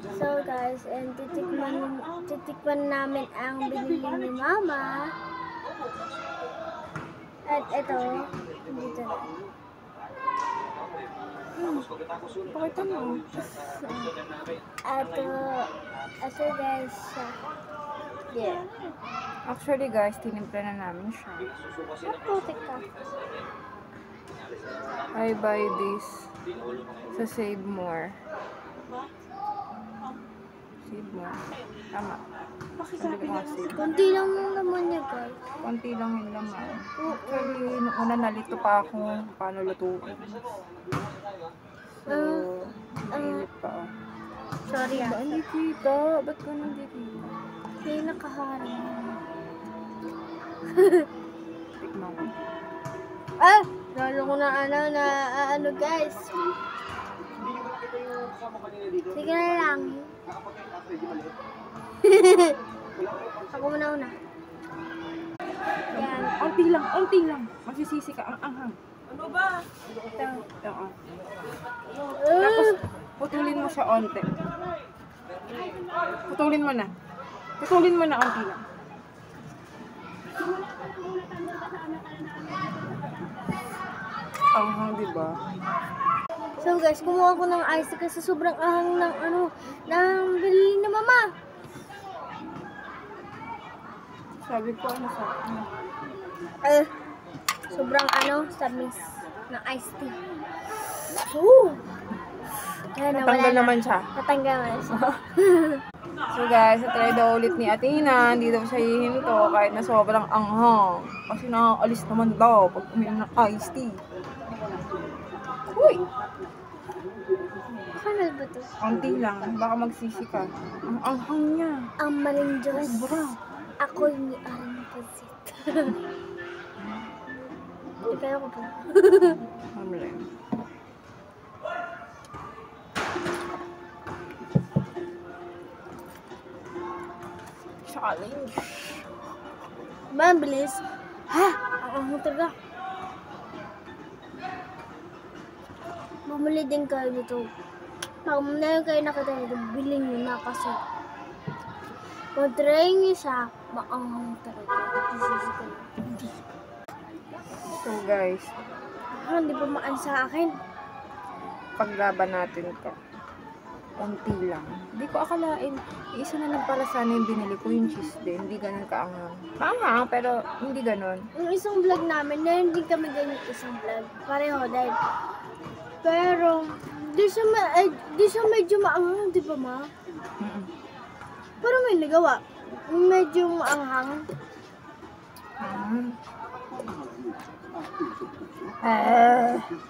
So guys, and titikman namin ang binili ni Mama. At ito, dito na. Pakita mo. Ito guys, yeah. Actually guys, tinimpla na namin siya. Putik ka. I buy this sa Save More. Save More. Tama. Kunti lang yung laman niya guys. Konti lang yung laman. Actually, nung una nalito pa ako paano lutuin. So, mainit pa. Sorry Ba, hindi kita? Ba't ka hindi kita? Hindi nakaharang. Tikman ko. Lalo ko na ano guys. Sige na lang. Ako muna una. Yan. Unti lang. Masisisi ka ang anghang. Ano ba? Ito. Tapos, putulin mo siya onte. Putulin mo na. Putulin mo na onti lang. Anghang, diba? So guys, gumawa ko ng ice kasi sobrang ahang ng ng bili ni Mama. Sabi ko, ano sa akin? Sobrang tamis ng iced tea. Natanggal naman siya. Natanggal naman siya. So guys, try daw ulit ni Athena. Hindi daw siya hihinto kahit na sobrang anghang. Kasi nakakalis naman daw pag uminom ng iced tea. Uy! Kanal ba to? Konti lang. Baka magsisi ka. Ang anghang niya. Ang maling Diyos. Sobra. Ako'y ni Aring Pansit. Hindi kaya ko pa. Mamlay. Challenge. Mabilis. Ang ahong talaga. Bumili din kayo nito. Pag na kayo nakita nito, bilhin nyo na kasi kung try nyo siya, maanghang talaga. So guys, Hindi pa maan sa akin. paglaban natin to. Unti lang. Hindi ko akalain. Isa na lang pala sana yung binili ko, yung cheese din. Hindi ganun kaanghang. Kaanghang, pero hindi ganun. Yung isang vlog namin, meron din kami ganyan isang vlog. Pareho dahil. Pero, di siya medyo maanghang, di ba ma? Pero may nagawa. Medyo maanghang.